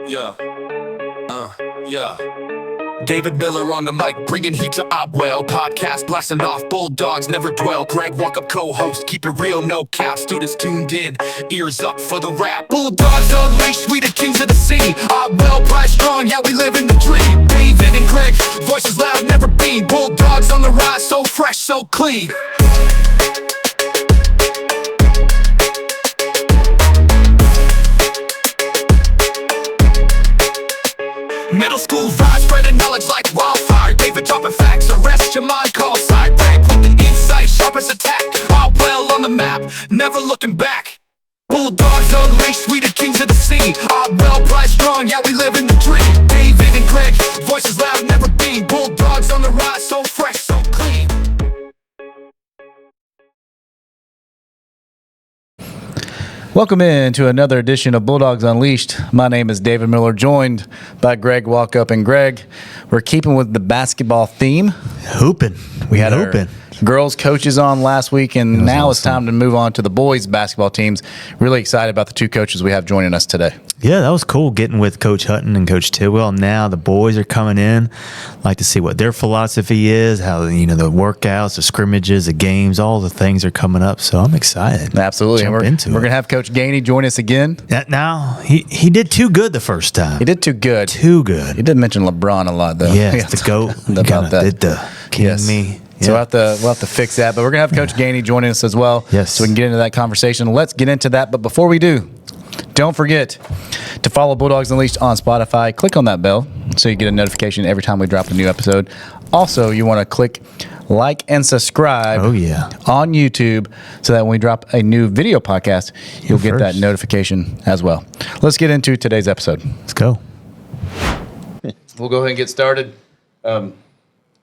Yeah, yeah. David Miller on the mic, bringing heat to Opwell. Podcast blasting off, Bulldogs never dwell. Greg Walkup co-host, keep it real, no cap. Students tuned in, ears up for the rap. Bulldogs unleashed, we the kings of the scene. Opwell, pride strong, yeah, we live in the dream. David and Greg, voices loud, never been. Bulldogs on the rise, so fresh, so clean. Middle school vibes, spreading knowledge like wildfire. David dropping facts, arrest your mind, call side. Greg with the insight, sharp as attack. All well on the map, never looking back. Bulldogs unleashed, we the kings of the scene. All well, pride strong, yeah, we live in the dream. David and Greg, voices loud, never been. Bulldogs on the rise, so fresh, so clean. Welcome in to another edition of Bulldogs Unleashed. My name is David Miller, joined by Greg Walkup. And Greg, we're keeping with the basketball theme. Hooping. We had our girls coaches on last week, and now it's time to move on to the boys basketball teams. Really excited about the two coaches we have joining us today. Yeah, that was cool getting with Coach Hutton and Coach Tidwell. Now the boys are coming in. Like to see what their philosophy is, how the workouts, the scrimmages, the games, all the things are coming up. So I'm excited. Absolutely. Jump We're into going to it. have Coach Gainey join us again. Now he did too good the first time. He did too good. Too good. He did mention LeBron a lot, though. Yes, the GOAT. About that. Did the kidding me. So Yeah. we'll have to fix that. But we're going to have Coach Gainey joining us as well. Yes. So we can get into that conversation. Let's get into that. But before we do, don't forget to follow Bulldogs Unleashed on Spotify. Click on that bell so you get a notification every time we drop a new episode. Also, you want to click like and subscribe on YouTube so that when we drop a new video podcast, you'll get that notification as well. Let's get into today's episode. Let's go. We'll go ahead and get started.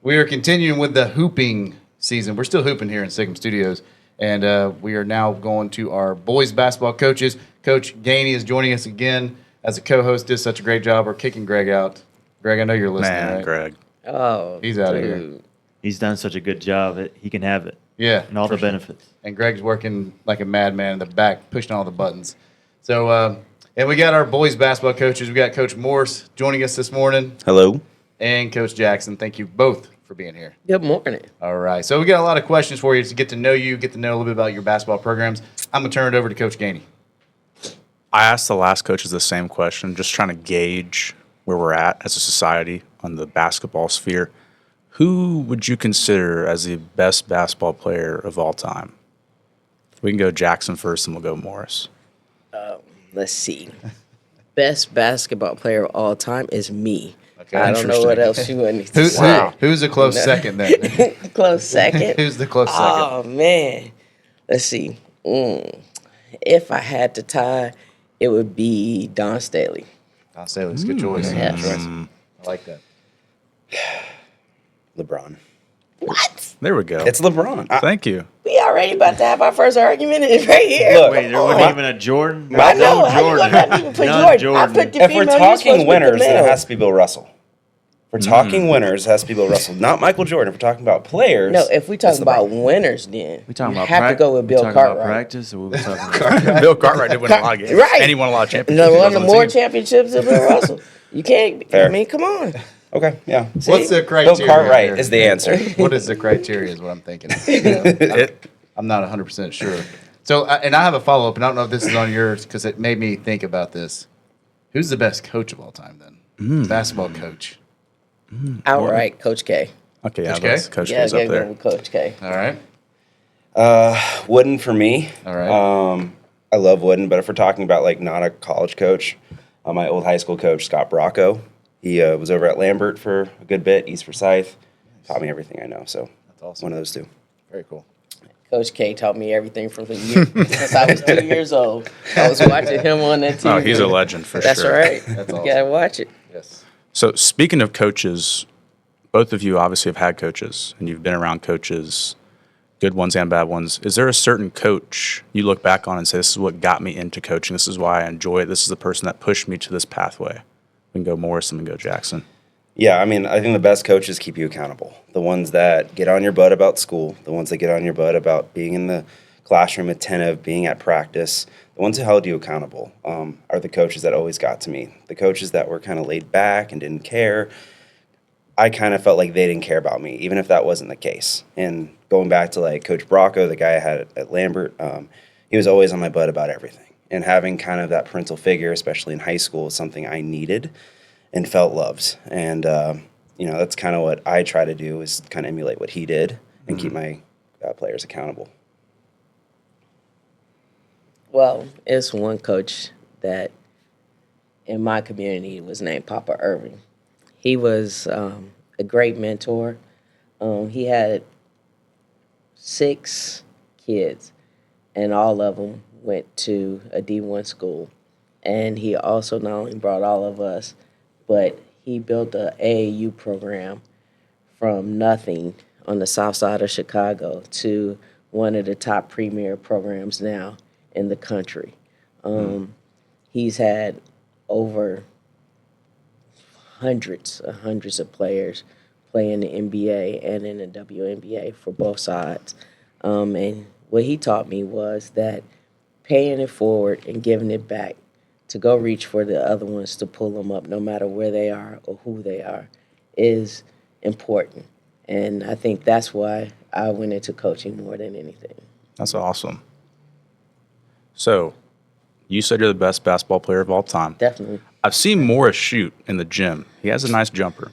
We are continuing with the hooping season. We're still hooping here in Sigma Studios, and we are now going to our boys basketball coaches. Coach Gainey is joining us again as a co-host. Did such a great job. We're kicking Greg out. Greg, I know you're listening, Man, right? Greg. Oh, He's out of here. He's done such a good job. He can have it. Yeah. And all the benefits. And Greg's working like a madman in the back, pushing all the buttons. So, and we got our boys basketball coaches. We got Coach Morse joining us this morning, Hello. and Coach Jackson. Thank you both for being here. good morning. All right. So we got a lot of questions for you to get to know you, get to know a little bit about your basketball programs. I'm going to turn it over to Coach Gainey. I asked the last coaches the same question, just trying to gauge where we're at as a society on the basketball sphere. Who would you consider as the best basketball player of all time? We can go Jackson first, and we'll go Morris. Let's see. Best basketball player of all time is me. Okay, I don't know what else you want me to say. Who's a close second then? Close second. Who's the close second? Oh man. Let's see. If I had to tie, it would be Don Staley. I'll say it's a good choice. Yeah. Good choice. I like that. LeBron. What? There we go. It's LeBron. Thank you. We already about to have our first argument right here. Look, Wait, there wasn't even a Jordan? I know. No How you Jordan. gonna not even put None Jordan? I put the if female. we're you supposed to talking put winners, the then it male. has to be Bill Russell. If we're talking winners, it has to be Bill Russell. Not Michael Jordan. If we're talking about players. No, if we it's talking about LeBron. winners, then We talking you about have to go with Bill talking about Cartwright. practice, or what we talking about? Bill Cartwright did win a lot of games. Right. And he won a lot of championships. No, He one was of on the more team. championships than Bill Russell. You can't. Fair. I mean, come on. Okay, yeah. What's the criteria? Bill Cartwright here? is the answer. What is the criteria is what I'm thinking. I'm not 100% sure. So, and I have a follow-up, and I don't know if this is on yours because it made me think about this. Who's the best coach of all time then? Basketball coach. Outright, Coach K. Okay, yeah, Coach K? that's Coach Yeah, K's gotta up go there. with Coach K. All right. Wooden for me. All right. I love Wooden, but if we're talking about like not a college coach, my old high school coach, Scott Bracco, he was over at Lambert for a good bit, East Forsyth. Taught me everything I know, so That's awesome. one of those two. Very cool. Coach K taught me everything from the year since I was 2 years old. I was watching him on that TV. Oh, he's a legend for That's sure. right. That's You awesome. gotta watch it. Yes. So speaking of coaches, both of you obviously have had coaches, and you've been around coaches, good ones and bad ones. Is there a certain coach you look back on and say, this is what got me into coaching, this is why I enjoy it, this is the person that pushed me to this pathway? We can go Morris and we can go Jackson. Yeah, I mean, I think the best coaches keep you accountable. The ones that get on your butt about school, the ones that get on your butt about being in the classroom attentive, being at practice, the ones who held you accountable are the coaches that always got to me. The coaches that were kind of laid back and didn't care, I kind of felt like they didn't care about me, even if that wasn't the case. And going back to like Coach Bracco, the guy I had at Lambert, he was always on my butt about everything. And having kind of that parental figure, especially in high school, is something I needed and felt loved. And that's kind of what I try to do, is kind of emulate what he did and keep my players accountable. Well, it's one coach that in my community was named Papa Irving. He was a great mentor. He had 6 kids, and all of them went to a D1 school. And he also not only brought all of us, but he built a AAU program from nothing on the south side of Chicago to one of the top premier programs now in the country. He's had over hundreds of players play in the NBA and in the WNBA for both sides. And what he taught me was that paying it forward and giving it back to go reach for the other ones to pull them up, no matter where they are or who they are, is important. And I think that's why I went into coaching more than anything. That's awesome. So, you said you're the best basketball player of all time. Definitely. I've seen Morris shoot in the gym. He has a nice jumper.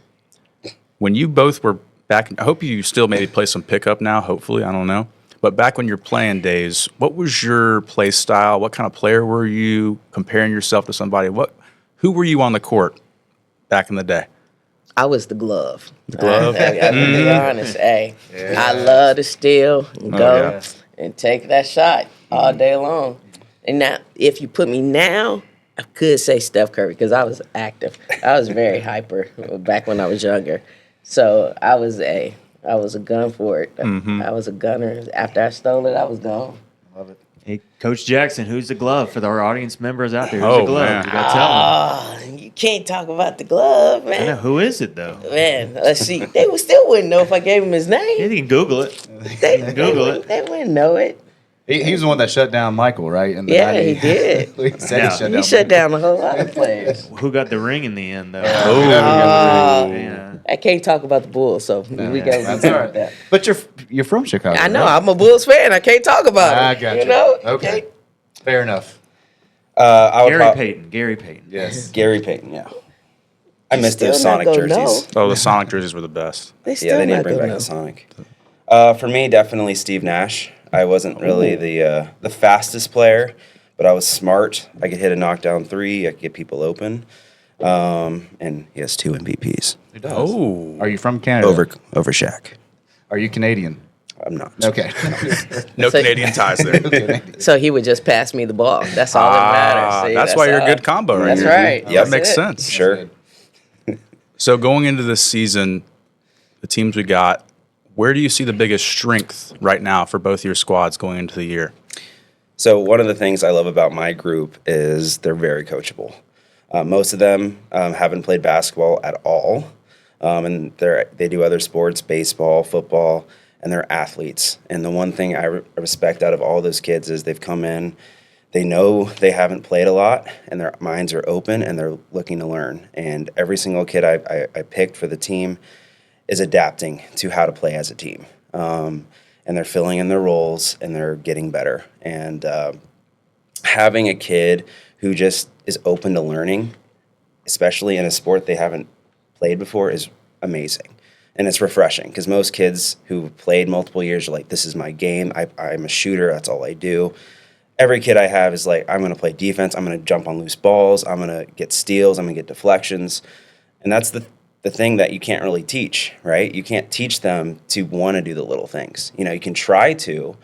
When you both were back, I hope you still maybe play some pickup now, hopefully, I don't know. But back when you're playing days, what was your play style? What kind of player were you, comparing yourself to somebody? Who were you on the court back in the day? I was the glove. The glove? I have to be honest. Hey, I love to steal and go and take that shot all day long. And now, if you put me now, I could say Steph Curry because I was active. I was very hyper back when I was younger. So I was a gun for it. I was a gunner. After I stole it, I was gone. Love it. Hey, Coach Jackson, who's the glove for our audience members out there? Who's Oh, the glove? man. You got to tell them. You can't talk about the glove, I know, man. who is it, though? Man, let's see. They still wouldn't know if I gave him his Yeah, name. you can Google it. Google it. They wouldn't know it. He was the one that shut down Michael, right? In the Yeah, 90s. he did. He said Yeah. he shut He down shut Michael. down a whole lot of players. Who got the ring in the end, though? Oh, I can't talk about the Bulls, so we got to That's be all done right. with that. But you're from Chicago. I know. right? I'm a Bulls fan. I can't talk about it. I got you. You know? Okay. Fair enough. I would Gary Payton. Yes. Gary Payton, yeah. I missed still those not Sonic gonna jerseys. know. Oh, the Sonic jerseys were the best. They still Yeah, they not didn't bring gonna back know. the Sonic. For me, definitely Steve Nash. I wasn't really the fastest player, but I was smart. I could hit a knockdown 3. I could get people open. And he has 2 MVPs Oh. Are you from Canada? over Shaq. Are you Canadian? I'm not. Okay. No So- Canadian ties there. So he would just pass me the ball. That's all that matters. See, that's why you're a all. good combo right That's here. right. That That's makes it. sense. Sure. So going into this season, the teams we got, where do you see the biggest strength right now for both your squads going into the year? So one of the things I love about my group is they're very coachable. Most of them haven't played basketball at all, and they do other sports, baseball, football, and they're athletes. And the one thing I respect out of all those kids is they've come in, they know they haven't played a lot, and their minds are open, and they're looking to learn. And every single kid I picked for the team is adapting to how to play as a team. And they're filling in their roles, and they're getting better. And having a kid who just is open to learning, especially in a sport they haven't played before, is amazing. And it's refreshing because most kids who played multiple years are like, this is my game. I'm a shooter. That's all I do. Every kid I have is like, I'm going to play defense. I'm going to jump on loose balls. I'm going to get steals. I'm going to get deflections. And that's the thing that you can't really teach, right? You can't teach them to want to do the little things. You know, you can try to,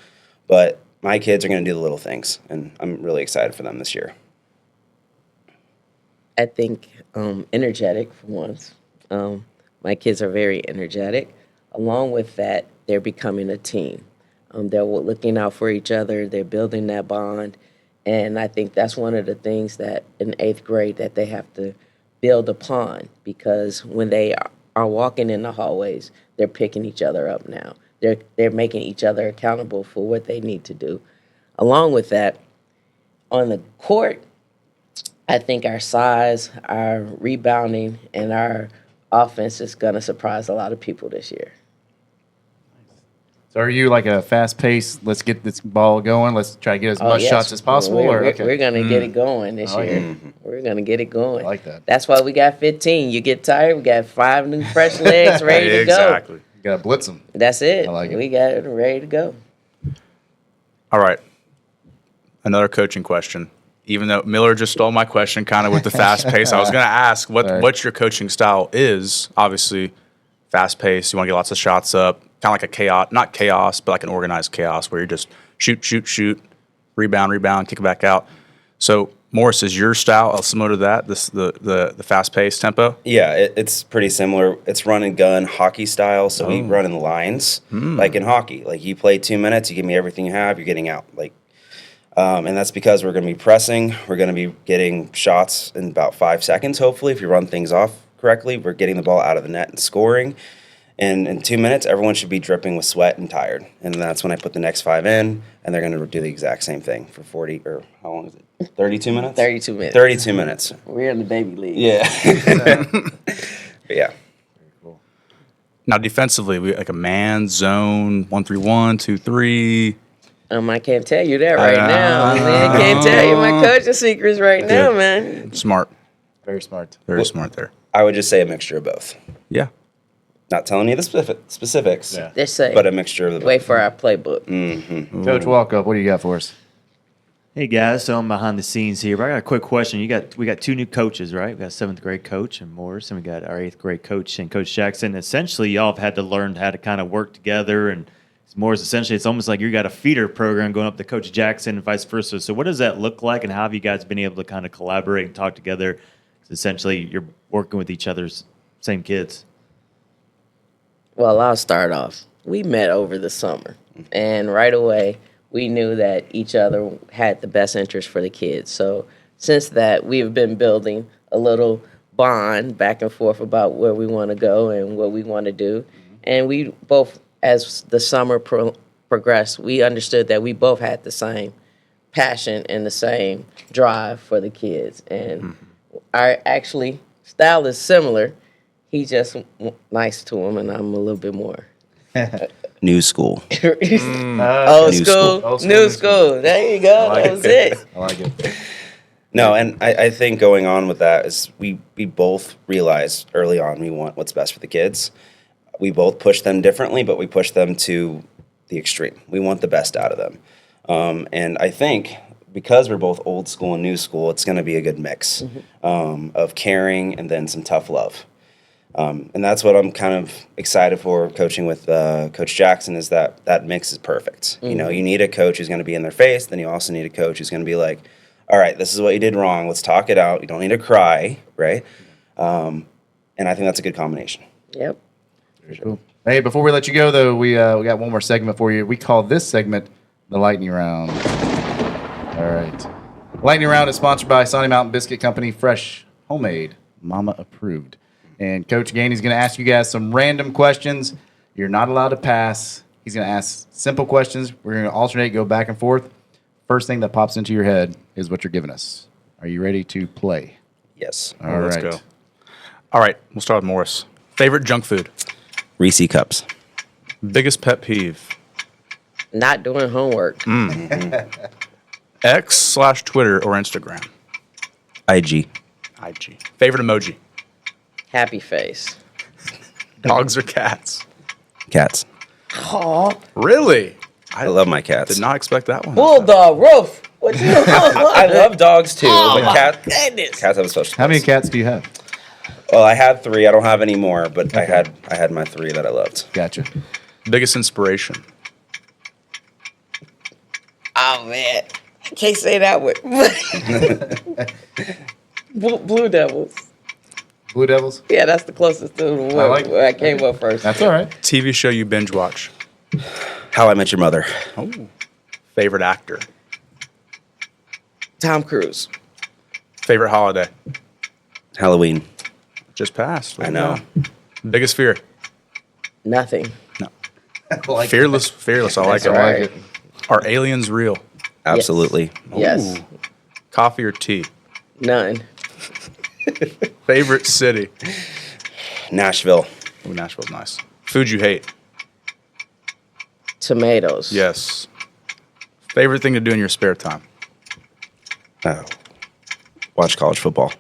but my kids are going to do the little things. And I'm really excited for them this year. I think energetic for once. My kids are very energetic. Along with that, they're becoming a team. They're looking out for each other. They're building that bond. And I think that's one of the things that in 8th grade that they have to build upon, because when they are walking in the hallways, they're picking each other up now. They're making each other accountable for what they need to do. along with that, on the court, I think our size, our rebounding, and our offense is going to surprise a lot of people this year. So are you like a fast pace? Let's get this ball going. Let's try to get as much Yes. shots as possible. We're, or we're going to get it going this like year. We're going to get it going. I like that. That's why we got 15. You get tired, we got 5 new fresh legs ready to go. Exactly. You gotta blitz them. That's it. I like it. We got it ready to go. All right. Another coaching question. Even though Miller just stole my question kind of with the fast pace, I was going to ask what your coaching style is. Obviously, fast pace. You want to get lots of shots up, kind of like a chaos, not chaos, but like an organized chaos where you just shoot, rebound, kick it back out. So, Morris, is your style similar to that, the fast pace tempo? Yeah, it's pretty similar. It's run and gun hockey style. So we run in lines, like in hockey. Like you play 2 minutes, you give me everything you have, you're getting out. Like, and that's because we're going to be pressing. We're going to be getting shots in about 5 seconds. Hopefully, if you run things off correctly, we're getting the ball out of the net and scoring. And in 2 minutes, everyone should be dripping with sweat and tired. And that's when I put the next 5 in, and they're going to do the exact same thing for 40 or how long is it? 32 minutes? 32 minutes. 32 minutes. We're in the baby league. Yeah. But yeah. Now, defensively, we like a man, zone, 1-3-1, 2-3. I can't tell you that right now. Man, I can't tell you my coaching secrets right now, man. Smart. Very smart. Very smart there. I would just say a mixture of both. Yeah. Not telling you the specifics, Yeah. Just say, but a mixture of the both. wait for our playbook. Coach Walkup, what do you got for us? Hey guys, so I'm behind the scenes here, but I got a quick question. We got 2 new coaches, right? We got 7th grade coach and Morris, and we got our 8th grade coach and Coach Jackson. Essentially, y'all have had to learn how to kind of work together, and Morris, essentially, it's almost like you got a feeder program going up to Coach Jackson and vice versa. So what does that look like, and how have you guys been able to kind of collaborate and talk together? 'Cause essentially, you're working with each other's same kids. Well, I'll start off. We met over the summer, and right away, we knew that each other had the best interest for the kids. So since that, we've been building a little bond back and forth about where we want to go and what we want to do. And we both, as the summer progressed, we understood that we both had the same passion and the same drive for the kids. And our actually style is similar. He's just nice to him, and I'm a little bit more New school. old New school, school. Old school, new new school. There you go. That was it. I like it. No, and I think going on with that is we both realized early on we want what's best for the kids. We both push them differently, but we push them to the extreme. We want the best out of them. And I think because we're both old school and new school, it's going to be a good mix of caring and then some tough love. And that's what I'm kind of excited for coaching with Coach Jackson is that mix is perfect. You know, you need a coach who's going to be in their face. Then you also need a coach who's going to be like, all right, this is what you did wrong. Let's talk it out. You don't need to cry, right? And I think that's a good combination. Yep. Cool. Hey, before we let you go, though, we got one more segment for you. We call this segment the Lightning Round. All right. Lightning Round is sponsored by Sonny Mountain Biscuit Company, fresh, homemade, mama approved. And Coach Gainey's going to ask you guys some random questions. You're not allowed to pass. He's going to ask simple questions. We're going to alternate, go back and forth. First thing that pops into your head is what you're giving us. Are you ready to play? Yes. All Let's right. go. All right, we'll start with Morris. Favorite junk food? Reese cups. Biggest pet peeve? Not doing homework. X/Twitter or Instagram? IG. IG. Favorite emoji? Happy face. Dogs or cats? Cats. Really? I love my cats. Did not expect that one. Bulldog roof. What you I love dogs too, Oh, but my goodness. cats have a special How many place. cats do you have? Well, I had 3. I don't have any more, but I had my 3 that I loved. Gotcha. Biggest inspiration? Oh man, I can't say that one. Blue Devils. Blue Devils? Yeah, that's the closest to the one like- where I came up first. That's all right. TV show you binge watch? How I Met Your Mother. Oh. Favorite actor? Tom Cruise. Favorite holiday? Halloween. Just passed. I know. Biggest fear? Nothing. No. Fearless. I like I like it. Are aliens real? Absolutely. Yes. Ooh. Coffee or tea? None. Favorite city? Nashville. Ooh, Nashville's nice. Food you hate? Tomatoes. Yes. Favorite thing to do in your spare time? Oh. Watch college football.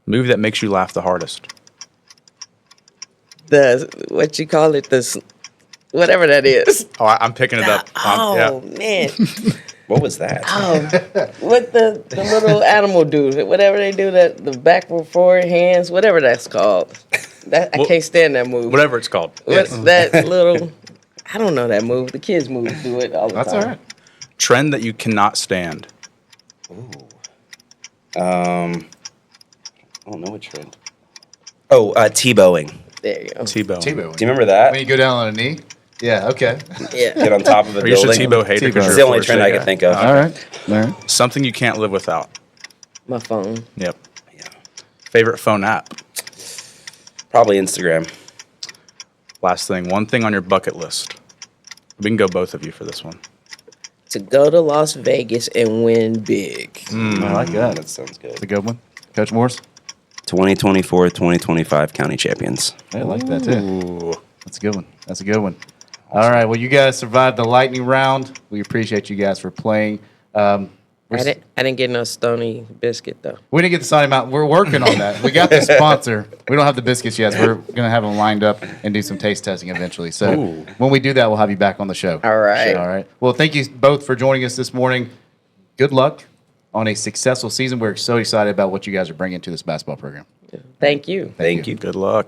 Movie that makes you laugh the hardest? What you call it? Whatever that is. Oh, I'm picking it up. Oh Yeah. man. What was that? Oh, what the little animal do? Whatever they do, the backward, forward hands, whatever that's called. I can't stand that move. Whatever it's called. What's that little? I don't know that move. The kids move do it all the That's time. all right. Trend that you cannot stand? I don't know what trend. Oh, Tebowing. There you go. T-bone. Tebow. Do you remember that? When you go down on a knee? Yeah, okay. Yeah. Get on top of a Are you just a building. Tebow hater? 'cause Tebow. you're It's a the only Florida trend State I could guy? think of. All right. All right. Something you can't live without? My phone. Yep. Yeah. Favorite phone app? Probably Instagram. Last thing. One thing on your bucket list. We can go both of you for this one. To go to Las Vegas and win big. I like that. That sounds good. That's a good one. Coach Morris? 2024-2025 county champions. I like that too. Ooh. That's a good one. That's a good one. All right. Well, you guys survived the lightning round. We appreciate you guys for playing. I didn't get no Stony biscuit though. We didn't get the Sonic Mountain. We're working on that. We got the sponsor. We don't have the biscuits yet. So we're going to have them lined up and do some taste testing eventually. So Ooh. when we do that, we'll have you back on the show. All right. All right. Well, thank you both for joining us this morning. Good luck on a successful season. We're so excited about what you guys are bringing to this basketball program. Thank you. Thank you. Good luck.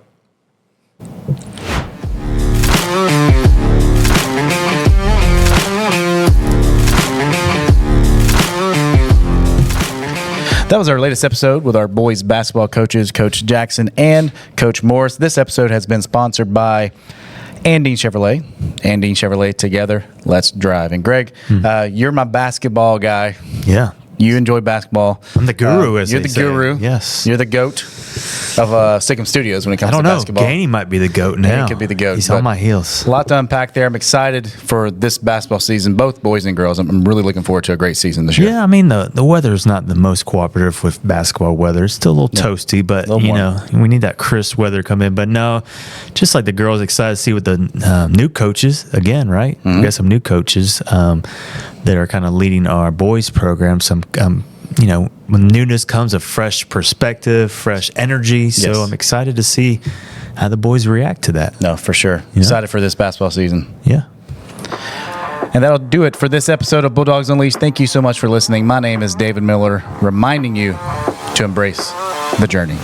That was our latest episode with our boys basketball coaches, Coach Jackson and Coach Morris. This episode has been sponsored by Andine Chevrolet. Andine Chevrolet, together, let's drive. And Greg, you're my basketball guy. Yeah. You enjoy basketball. I'm the guru, as You're they the say. guru. Yes. You're the GOAT of Sikkim Studios when it comes I don't to know. basketball. Gainey might be the GOAT now. could be the GOAT, He's but- on my heels. A lot to unpack there. I'm excited for this basketball season, both boys and girls. I'm really looking forward to a great season this year. Yeah, I mean, the weather's not the most cooperative with basketball weather. It's still a little toasty, but, Little you warm. know, we need that crisp weather to come in. But no, just like the girls, excited to see what the new coaches, again, right? We got some new coaches that are kind of leading our boys program. Some, you know, when newness comes, a fresh perspective, fresh energy. So Yes. I'm excited to see how the boys react to that. No, for sure. Excited for this basketball season. Yeah. And that'll do it for this episode of Bulldogs Unleashed. Thank you so much for listening. My name is David Miller, reminding you to embrace the journey.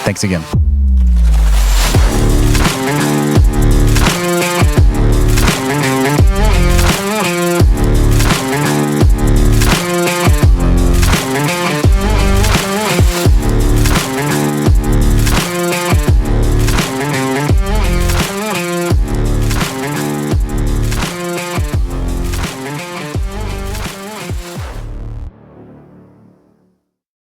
Thanks again.